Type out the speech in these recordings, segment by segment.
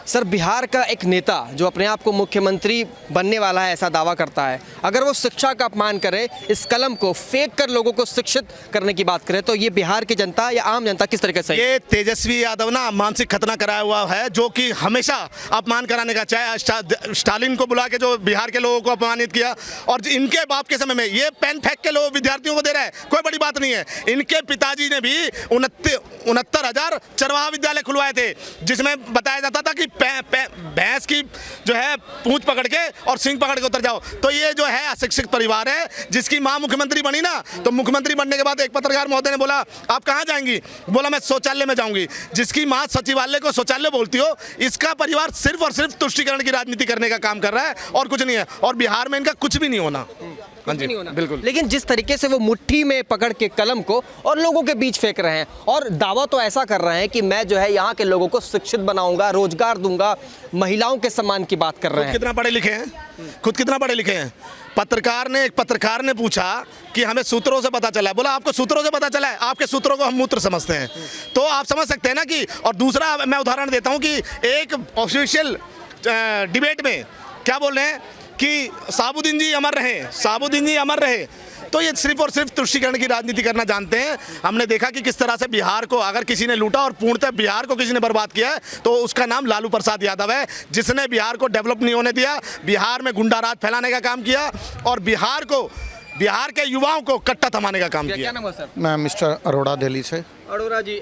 Sir, Bihar का एक नेता जो अपने आप को मुख्यमंत्री बनने वाला है ऐसा दावा करता है, अगर वो शिक्षा का अपमान करे, इस कलम को फेंक कर लोगों को शिक्षित करने की बात करे, तो ये बिहार की जनता या आम जनता किस तरीके से? ये तेजस्वी यादव ना मानसिक खतना कराया हुआ है, जो कि हमेशा अपमान कराने का, चाहे स्टालिन को बुला के जो बिहार के लोगों को अपमानित किया, और इनके बाप के समय में ये पेन फेंक के लोग विद्यार्थियों को दे रहे हैं, कोई बड़ी बात नहीं है। इनके पिताजी ने भी 69,000 चरवाहा विद्यालय खुलवाए थे, जिसमें बताया जाता था कि भैंस की जो है पूंछ पकड़ के और सिंग पकड़ के उतर जाओ। तो ये जो है अशिक्षित परिवार है, जिसकी माँ मुख्यमंत्री बनी ना, तो मुख्यमंत्री बनने के बाद एक पत्रकार महोदय ने बोला आप कहाँ जाएंगी, बोला मैं शौचालय में जाऊंगी। जिसकी माँ सचिवालय को शौचालय बोलती हो, इसका परिवार सिर्फ और सिर्फ तुष्टीकरण की राजनीति करने का काम कर रहा है और कुछ नहीं है, और बिहार में इनका कुछ भी नहीं होना। हाँ जी, बिल्कुल। लेकिन जिस तरीके से वो मुट्ठी में पकड़ के कलम को और लोगों के बीच फेंक रहे हैं, और दावा तो ऐसा कर रहे हैं कि मैं जो है यहाँ के लोगों को शिक्षित बनाऊंगा, रोजगार दूंगा, महिलाओं के सम्मान की बात कर रहे हैं। कितना पढ़े लिखे हैं, खुद कितना पढ़े लिखे हैं। एक पत्रकार ने पूछा कि हमें सूत्रों से पता चला है, बोला आपको सूत्रों से पता चला है, आपके सूत्रों को हम मूत्र समझते हैं। तो आप समझ सकते हैं ना कि, और दूसरा मैं उदाहरण देता हूँ कि एक ऑफिशियल डिबेट में क्या बोल रहे हैं कि साबुद्दीन जी अमर रहे, साबुद्दीन जी अमर रहे। तो ये सिर्फ और सिर्फ तुष्टीकरण की राजनीति करना जानते हैं। हमने देखा कि किस तरह से बिहार को अगर किसी ने लूटा और पूर्णतः बिहार को किसी ने बर्बाद किया है, तो उसका नाम लालू प्रसाद यादव है, जिसने बिहार को डेवलप नहीं होने दिया, बिहार में गुंडा राज फैलाने का काम किया और बिहार के युवाओं को कट्टा थमाने का काम किया। क्या नाम है सर? मैं मिस्टर अरोड़ा दिल्ली से। अरोड़ा जी,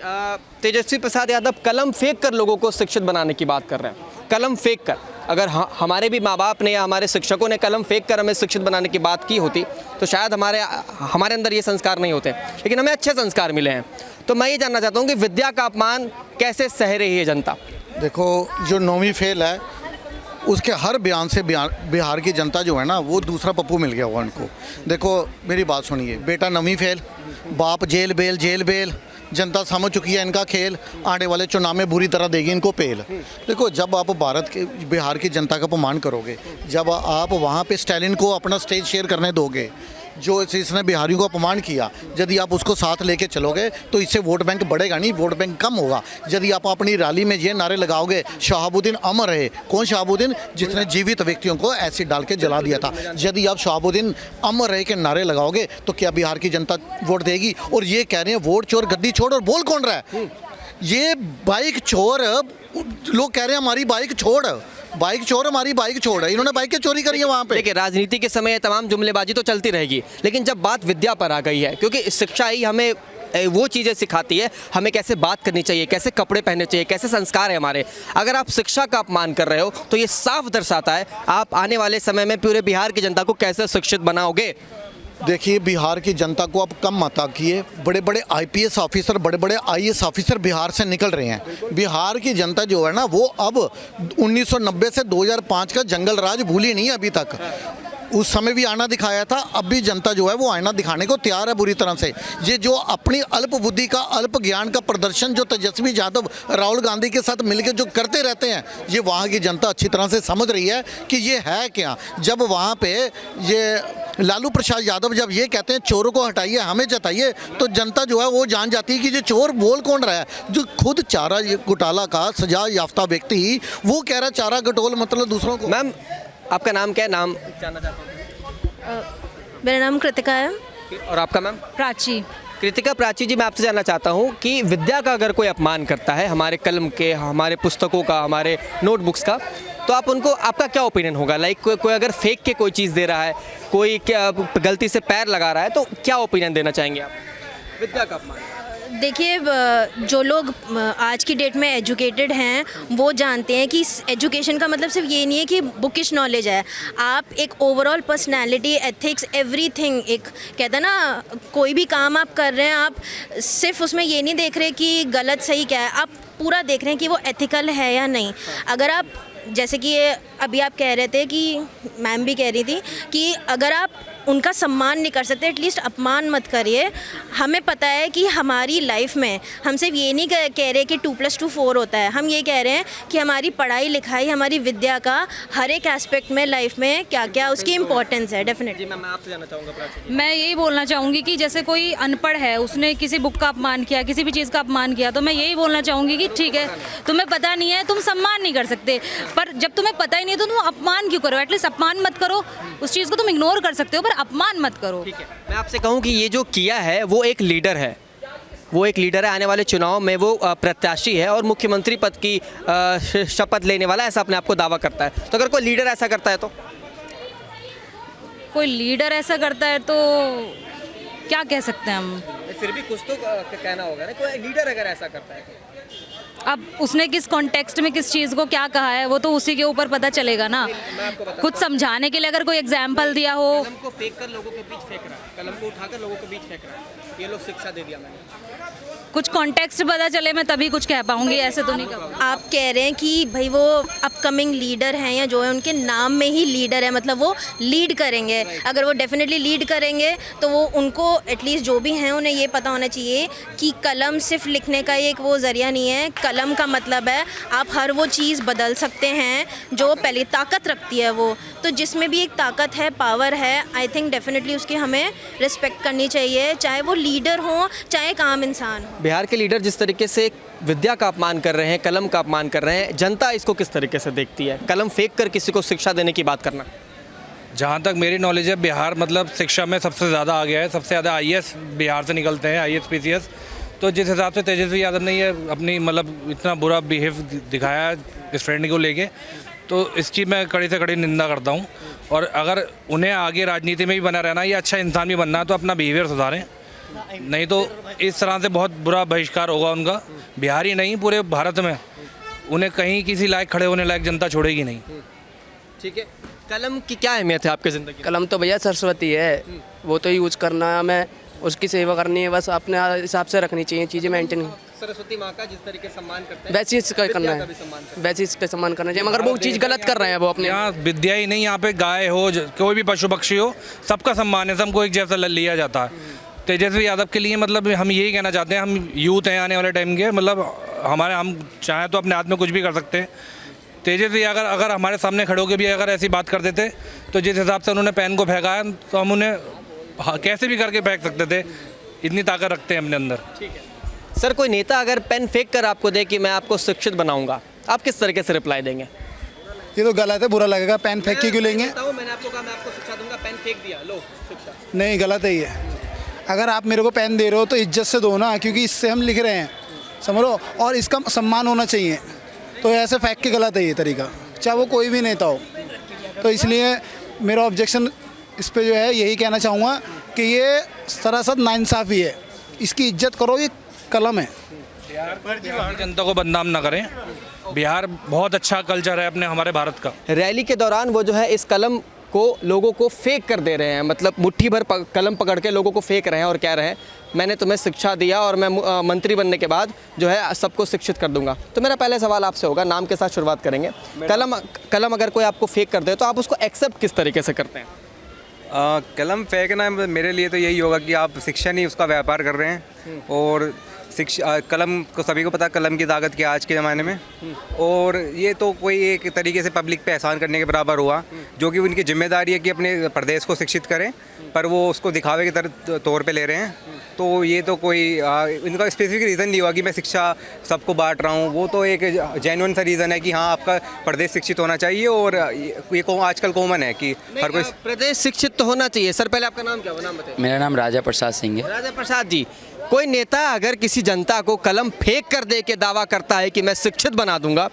तेजस्वी प्रसाद यादव कलम फेंक कर लोगों को शिक्षित बनाने की बात कर रहे हैं। कलम फेंक कर, अगर हमारे भी माँ बाप ने या हमारे शिक्षकों ने कलम फेंक कर हमें शिक्षित बनाने की बात की होती, तो शायद हमारे अंदर ये संस्कार नहीं होते, लेकिन हमें अच्छे संस्कार मिले हैं। तो मैं ये जानना चाहता हूँ कि विद्या का अपमान कैसे सह रही है जनता? देखो, जो 9वीं फेल है उसके हर बयान से बिहार की जनता जो है ना, वो दूसरा पप्पू मिल गया हुआ उनको। देखो मेरी बात सुनिए, बेटा 9वीं फेल, बाप जेल बेल, जनता समझ चुकी है इनका खेल, आने वाले चुनाव में बुरी तरह देगी इनको पेल। देखो, जब आप बिहार की जनता का अपमान करोगे, जब आप वहाँ पे स्टालिन को अपना स्टेज शेयर करने दोगे, जो इसने बिहारियों को अपमान किया, यदि आप उसको साथ लेके चलोगे तो इससे वोट बैंक बढ़ेगा नहीं, वोट बैंक कम होगा। यदि आप अपनी रैली में ये नारे लगाओगे शहाबुद्दीन अमर रहे, कौन शहाबुद्दीन? जिसने जीवित व्यक्तियों को एसिड डाल के जला दिया था। यदि आप शहाबुद्दीन अमर रहे के नारे लगाओगे तो क्या बिहार की जनता वोट देगी? और ये कह रहे हैं वोट चोर गद्दी छोड़, और बोल कौन रहा है? ये बाइक चोर, लोग कह रहे हैं हमारी बाइक छोड़, हमारी बाइक छोड़ है, इन्होंने बाइक चोरी करी है वहाँ पे। देखिए, राजनीति के समय तमाम जुमलेबाजी तो चलती रहेगी, लेकिन जब बात विद्या पर आ गई है, क्योंकि शिक्षा ही हमें वो चीज़ें सिखाती है, हमें कैसे बात करनी चाहिए, कैसे कपड़े पहनने चाहिए, कैसे संस्कार है हमारे। अगर आप शिक्षा का अपमान कर रहे हो तो ये साफ दर्शाता है आप आने वाले समय में पूरे बिहार की जनता को कैसे शिक्षित बनाओगे। देखिए, बिहार की जनता को अब कम मत आकिए। बड़े बड़े आईपीएस ऑफिसर, बड़े बड़े आईएएस ऑफिसर बिहार से निकल रहे हैं। बिहार की जनता जो है ना, वो अब 1990 से 2005 का जंगल राज भूली नहीं अभी तक। उस समय भी आईना दिखाया था, अब भी जनता जो है वो आईना दिखाने को तैयार है बुरी तरह से। ये जो अपनी अल्प बुद्धि का, अल्प ज्ञान का प्रदर्शन जो तेजस्वी यादव राहुल गांधी के साथ मिलकर जो करते रहते हैं, ये वहाँ की जनता अच्छी तरह से समझ रही है कि ये है क्या। जब वहाँ पे ये लालू प्रसाद यादव जब ये कहते हैं चोरों को हटाइए, हमें जताइए, तो जनता जो है वो जान जाती है कि ये चोर बोल कौन रहा है। जो खुद चारा घोटाला का सजा याफ्ता व्यक्ति, वो कह रहा है चारा घटोल मतलब दूसरों को। मैम, आपका नाम क्या है? नाम जानना चाहता हूँ। मेरा नाम कृतिका है। और आपका मैम? प्राची। कृतिका प्राची जी, मैं आपसे जानना चाहता हूँ कि विद्या का अगर कोई अपमान करता है, हमारे कलम के, हमारे पुस्तकों का, हमारे नोटबुक्स का, तो आपका क्या ओपिनियन होगा? लाइक कोई अगर फेंक के कोई चीज़ दे रहा है, कोई क्या गलती से पैर लगा रहा है, तो क्या ओपिनियन देना चाहेंगे आप विद्या का अपमान? देखिए, जो लोग आज की डेट में एजुकेटेड हैं वो जानते हैं कि एजुकेशन का मतलब सिर्फ ये नहीं है कि बुकिश नॉलेज है। आप एक ओवरऑल पर्सनालिटी, एथिक्स, एवरीथिंग, एक कहते हैं ना, कोई भी काम आप कर रहे हैं, आप सिर्फ उसमें ये नहीं देख रहे कि गलत सही क्या है, आप पूरा देख रहे हैं कि वो एथिकल है या नहीं। अगर आप, जैसे कि ये अभी आप कह रहे थे कि मैम भी कह रही थी कि अगर आप उनका सम्मान नहीं कर सकते एटलीस्ट अपमान मत करिए। हमें पता है कि हमारी लाइफ में हम सिर्फ ये नहीं कह रहे कि 2+2 4 होता है, हम ये कह रहे हैं कि हमारी पढ़ाई लिखाई, हमारी विद्या का हर एक एस्पेक्ट में लाइफ में क्या क्या उसकी इम्पोर्टेंस है। डेफिनेटली मैं आपसे जानना चाहूँगा प्राची जी। मैं यही बोलना चाहूँगी कि जैसे कोई अनपढ़ है, उसने किसी बुक का अपमान किया, किसी भी चीज़ का अपमान किया, तो मैं यही बोलना चाहूँगी कि ठीक है, तुम्हें पता नहीं है, तुम सम्मान नहीं कर सकते, पर जब तुम्हें पता ही नहीं है तो तुम अपमान क्यों करो? एटलीस्ट अपमान मत करो, उस चीज़ को तुम इग्नोर कर सकते हो पर अपमान मत करो। ठीक है, मैं आपसे कहूँ कि ये जो किया है वो एक लीडर है, वो एक लीडर है, आने वाले चुनाव में वो प्रत्याशी है और मुख्यमंत्री पद की शपथ लेने वाला ऐसा अपने आप को दावा करता है। तो अगर कोई लीडर ऐसा करता है तो कोई लीडर ऐसा करता है तो क्या कह सकते हैं हम? फिर भी कुछ तो कहना होगा ना, कोई लीडर अगर ऐसा करता है तो। अब उसने किस कॉन्टेक्स्ट में किस चीज़ को क्या कहा है वो तो उसी के ऊपर पता चलेगा ना। कुछ समझाने के लिए अगर कोई एग्जाम्पल दिया हो। कलम को फेंक कर लोगों के बीच फेंक रहा है, कलम को उठाकर लोगों के बीच फेंक रहा है, ये लोग शिक्षा दे दिया मैंने। कुछ कॉन्टेक्स्ट पता चले मैं तभी कुछ कह पाऊंगी, ऐसे तो नहीं कहूँगी। आप कह रहे हैं कि भाई वो अपकमिंग लीडर हैं या जो है उनके नाम में ही लीडर है, मतलब वो लीड करेंगे। अगर वो डेफिनेटली लीड करेंगे तो वो उनको एटलीस्ट जो भी हैं उन्हें ये पता होना चाहिए कि कलम सिर्फ लिखने का एक वो ज़रिया नहीं है। कलम का मतलब है आप हर वो चीज़ बदल सकते हैं जो पहले ताकत रखती है वो। तो जिसमें भी एक ताकत है, पावर है, आई थिंक डेफिनेटली उसकी हमें रिस्पेक्ट करनी चाहिए, चाहे वो लीडर हो चाहे एक आम इंसान हो। बिहार के लीडर जिस तरीके से विद्या का अपमान कर रहे हैं, कलम का अपमान कर रहे हैं, जनता इसको किस तरीके से देखती है? कलम फेंक कर किसी को शिक्षा देने की बात करना। जहाँ तक मेरी नॉलेज है, बिहार मतलब शिक्षा में सबसे ज़्यादा आ गया है, सबसे ज़्यादा आईएएस बिहार से निकलते हैं, आईएएस पीसीएस। तो जिस हिसाब से तेजस्वी यादव ने ये अपनी मतलब इतना बुरा बिहेव दिखाया स्टूडेंट को लेके, तो इसकी मैं कड़ी से कड़ी निंदा करता हूँ। और अगर उन्हें आगे राजनीति में भी बना रहना या अच्छा इंसान भी बनना है तो अपना बिहेवियर सुधारें, नहीं तो इस तरह से बहुत बुरा बहिष्कार होगा उनका। बिहार ही नहीं पूरे भारत में उन्हें कहीं किसी लायक खड़े होने लायक जनता छोड़ेगी नहीं। ठीक है, कलम की क्या अहमियत है आपकी ज़िंदगी में? कलम तो भैया सरस्वती है, वो तो यूज़ करना है, हमें उसकी सेवा करनी है, बस अपने हिसाब से रखनी चाहिए चीज़ें मेंटेन। सरस्वती माँ का जिस तरीके से सम्मान करते हैं वैसे इसका करना है, वैसे इसका सम्मान करना चाहिए, मगर वो चीज़ गलत कर रहे हैं वो अपने। यहाँ विद्या ही नहीं, यहाँ पे गाय हो, कोई भी पशु पक्षी हो, सबका सम्मान है, सबको एक जैसा लिया जाता है। तेजस्वी यादव के लिए मतलब हम यही कहना चाहते हैं, हम यूथ हैं आने वाले टाइम के, मतलब हम चाहें तो अपने हाथ में कुछ भी कर सकते हैं। तेजस्वी अगर हमारे सामने खड़े होकर भी अगर ऐसी बात कर देते तो जिस हिसाब से उन्होंने पेन को फेंका है तो हम उन्हें कैसे भी करके फेंक सकते थे, इतनी ताकत रखते हैं अपने अंदर। ठीक है सर, कोई नेता अगर पेन फेंक कर आपको दे कि मैं आपको शिक्षित बनाऊंगा, आप किस तरीके से रिप्लाई देंगे? ये तो गलत है, बुरा लगेगा। पेन फेंक के क्यों लेंगे? मैंने आपको कहा मैं आपको शिक्षा दूंगा, पेन फेंक दिया, लो शिक्षा। नहीं, गलत है ये। अगर आप मेरे को पेन दे रहे हो तो इज्जत से दो ना, क्योंकि इससे हम लिख रहे हैं, समझो, और इसका सम्मान होना चाहिए। तो ऐसे फेंक के गलत है ये तरीका, चाहे वो कोई भी नेता हो। तो इसलिए मेरा ऑब्जेक्शन इस पे जो है यही कहना चाहूँगा कि ये सरासर नाइंसाफ़ी है, इसकी इज्जत करो, ये कलम है। बिहार की जनता को बदनाम ना करें, बिहार बहुत अच्छा कल्चर है अपने हमारे भारत का। रैली के दौरान वो जो है इस कलम को लोगों को फेंक कर दे रहे हैं, मतलब मुट्ठी भर कलम पकड़ के लोगों को फेंक रहे हैं और कह रहे हैं मैंने तुम्हें शिक्षा दिया और मैं मंत्री बनने के बाद जो है सबको शिक्षित कर दूंगा। तो मेरा पहले सवाल आपसे होगा, नाम के साथ शुरुआत करेंगे। कलम अगर कोई आपको फेंक कर दे तो आप उसको एक्सेप्ट किस तरीके से करते हैं? कलम फेंकना मेरे लिए तो यही होगा कि आप शिक्षा नहीं उसका व्यापार कर रहे हैं। और कलम को सभी को पता है कलम की ताकत क्या आज के ज़माने में। और ये तो कोई एक तरीके से पब्लिक पे एहसान करने के बराबर हुआ, जो कि उनकी जिम्मेदारी है कि अपने प्रदेश को शिक्षित करें, पर वो उसको दिखावे के तौर पे ले रहे हैं। तो ये तो कोई इनका स्पेसिफिक रीज़न नहीं हुआ कि मैं शिक्षा सबको बांट रहा हूँ, वो तो एक जेन्युइन सा रीज़न है कि हाँ आपका प्रदेश शिक्षित होना चाहिए। और ये आजकल कॉमन है कि हर कोई प्रदेश शिक्षित तो होना चाहिए। सर पहले आपका नाम क्या हुआ, नाम बताइए। मेरा नाम राजा प्रसाद सिंह है। राजा प्रसाद जी, कोई नेता अगर किसी जनता को कलम फेंक कर दे के दावा करता है कि मैं शिक्षित बना दूंगा,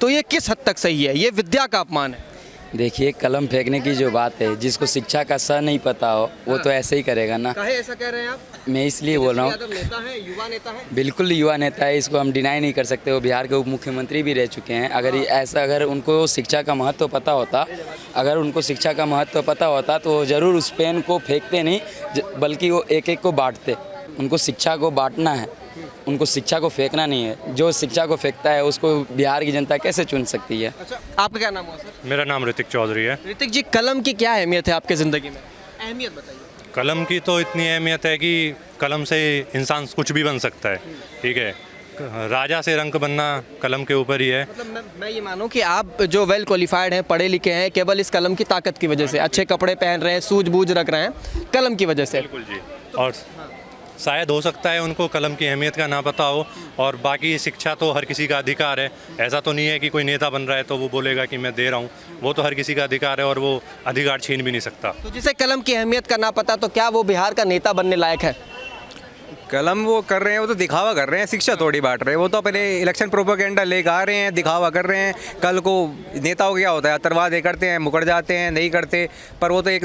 तो ये किस हद तक सही है? ये विद्या का अपमान है। देखिए, कलम फेंकने की जो बात है, जिसको शिक्षा का स नहीं पता हो वो तो ऐसे ही करेगा ना। काहे ऐसा कह रहे हैं आप? मैं इसलिए बोल रहा हूँ, नेता है, युवा नेता है, बिल्कुल युवा नेता है, इसको हम डिनाई नहीं कर सकते। वो बिहार के उप मुख्यमंत्री भी रह चुके हैं। अगर उनको शिक्षा का महत्व पता होता, अगर उनको शिक्षा का महत्व पता होता तो ज़रूर उस पेन को फेंकते नहीं, बल्कि वो एक एक को बांटते। उनको शिक्षा को बांटना है, उनको शिक्षा को फेंकना नहीं है। जो शिक्षा को फेंकता है उसको बिहार की जनता कैसे चुन सकती है? अच्छा, आपका क्या नाम हुआ सर? मेरा नाम ऋतिक चौधरी है। ऋतिक जी, कलम की क्या अहमियत है आपके ज़िंदगी में? अहमियत बताइए। कलम की तो इतनी अहमियत है कि कलम से इंसान कुछ भी बन सकता है, ठीक है। राजा से रंक बनना कलम के ऊपर ही है। मतलब मैं ये मानूं कि आप जो वेल क्वालिफाइड हैं, पढ़े लिखे हैं, केवल इस कलम की ताकत की वजह से, अच्छे कपड़े पहन रहे हैं, सूझबूझ रख रहे हैं, कलम की वजह से। बिल्कुल जी। और शायद हो सकता है उनको कलम की अहमियत का ना पता हो, और बाकी शिक्षा तो हर किसी का अधिकार है। ऐसा तो नहीं है कि कोई नेता बन रहा है तो वो बोलेगा कि मैं दे रहा हूँ, वो तो हर किसी का अधिकार है और वो अधिकार छीन भी नहीं सकता। तो जिसे कलम की अहमियत का ना पता, तो क्या वो बिहार का नेता बनने लायक है? कलम वो कर रहे हैं, वो तो दिखावा कर रहे हैं, शिक्षा थोड़ी बांट रहे हैं। वो तो अपने इलेक्शन प्रोपेगेंडा लेकर आ रहे हैं, दिखावा कर रहे हैं। कल को नेताओं क्या होता है, अतरवाद ये करते हैं, मुकर जाते हैं, नहीं करते, पर वो तो एक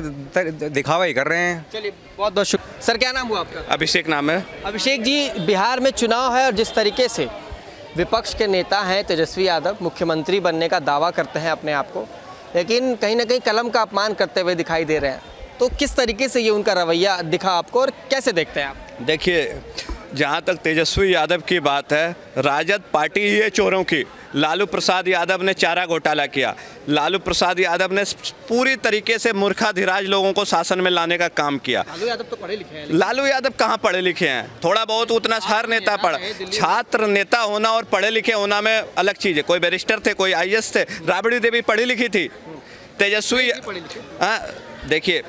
दिखावा ही कर रहे हैं। चलिए, बहुत बहुत शुक्रिया। सर, क्या नाम हुआ आपका? अभिषेक नाम है। अभिषेक जी, बिहार में चुनाव है और जिस तरीके से विपक्ष के नेता हैं तेजस्वी यादव, मुख्यमंत्री बनने का दावा करते हैं अपने आप को, लेकिन कहीं ना कहीं कलम का अपमान करते हुए दिखाई दे रहे हैं। तो किस तरीके से ये उनका रवैया दिखा आपको और कैसे देखते हैं आप? देखिए, जहाँ तक तेजस्वी यादव की बात है, राजद पार्टी ही है चोरों की। लालू प्रसाद यादव ने चारा घोटाला किया। लालू प्रसाद यादव ने पूरी तरीके से मूर्खाधिराज लोगों को शासन में लाने का काम किया। लालू यादव तो पढ़े लिखे हैं। लालू यादव कहाँ पढ़े लिखे हैं? थोड़ा बहुत उतना हर नेता पढ़ा। छात्र नेता होना और पढ़े लिखे होना में अलग चीज़ है। कोई बैरिस्टर थे, कोई IAS थे। राबड़ी देवी पढ़ी लिखी थी। तेजस्वी, हाँ, देखिए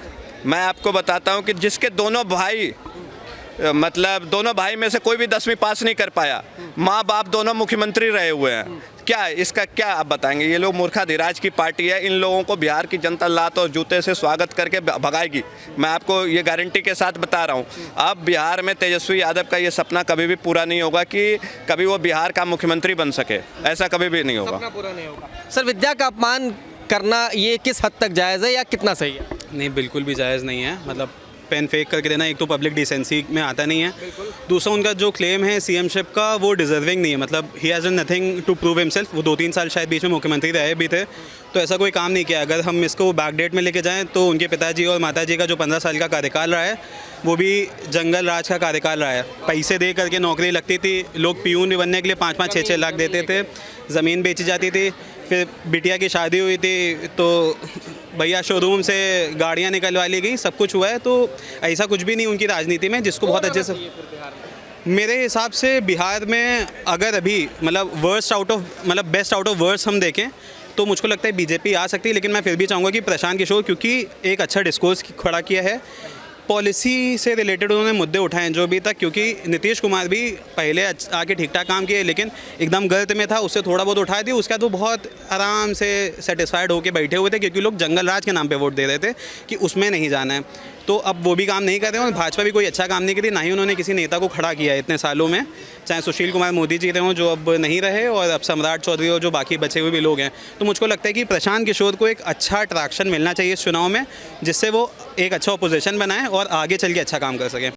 मैं आपको बताता हूँ कि जिसके दोनों भाई, मतलब दोनों भाई में से कोई भी 10वीं पास नहीं कर पाया, माँ बाप दोनों मुख्यमंत्री रहे हुए हैं, क्या इसका क्या आप बताएंगे? ये लोग मूर्खाधिराज की पार्टी है। इन लोगों को बिहार की जनता लात और जूते से स्वागत करके भगाएगी। मैं आपको ये गारंटी के साथ बता रहा हूँ। अब बिहार में तेजस्वी यादव का ये सपना कभी भी पूरा नहीं होगा कि कभी वो बिहार का मुख्यमंत्री बन सके। ऐसा कभी भी नहीं होगा। सपना पूरा नहीं होगा। सर, विद्या का अपमान करना ये किस हद तक जायज़ है या कितना सही है? नहीं, बिल्कुल भी जायज़ नहीं है। मतलब पेन फेक करके देना एक तो पब्लिक डिसेंसी में आता नहीं है। दूसरा, उनका जो क्लेम है सीएमशिप का, वो डिजर्विंग नहीं है। मतलब he has done nothing to prove himself. वो 2-3 साल शायद बीच में मुख्यमंत्री रहे भी थे, तो ऐसा कोई काम नहीं किया। अगर हम इसको बैकडेट में लेके जाएं तो उनके पिताजी और माताजी का जो 15 साल का कार्यकाल रहा है, वो भी जंगल राज का कार्यकाल रहा है। पैसे दे करके नौकरी लगती थी, लोग पियून भी बनने के लिए 5-5, 6-6 लाख देते थे, ज़मीन बेची जाती थी। फिर बिटिया की शादी हुई थी तो भैया शोरूम से गाड़ियाँ निकलवा ली गई, सब कुछ हुआ है। तो ऐसा कुछ भी नहीं उनकी राजनीति में, जिसको बहुत अच्छे से मेरे हिसाब से बिहार में अगर अभी मतलब बेस्ट आउट ऑफ वर्स्ट हम देखें तो मुझको लगता है बीजेपी आ सकती है। लेकिन मैं फिर भी चाहूँगा कि प्रशांत किशोर, क्योंकि एक अच्छा डिस्कोर्स खड़ा किया है, पॉलिसी से रिलेटेड उन्होंने मुद्दे उठाए जो अभी तक, क्योंकि नीतीश कुमार भी पहले आके ठीक ठाक काम किए लेकिन एकदम गलत में था, उससे थोड़ा बहुत उठा दिया। उसके बाद वो बहुत आराम से सेटिस्फाइड होकर बैठे हुए थे, क्योंकि लोग जंगल राज के नाम पे वोट दे रहे थे कि उसमें नहीं जाना है। तो अब वो भी काम नहीं कर रहे हैं और भाजपा भी कोई अच्छा काम नहीं करी। ना ही उन्होंने किसी नेता को खड़ा किया है इतने सालों में, चाहे सुशील कुमार मोदी जी रहे हों जो अब नहीं रहे, और अब सम्राट चौधरी और जो बाकी बचे हुए भी लोग हैं। तो मुझको लगता है कि प्रशांत किशोर को एक अच्छा अट्रैक्शन मिलना चाहिए इस चुनाव में, जिससे वो एक अच्छा अपोजिशन बनाए और आगे चल के अच्छा काम कर सकें।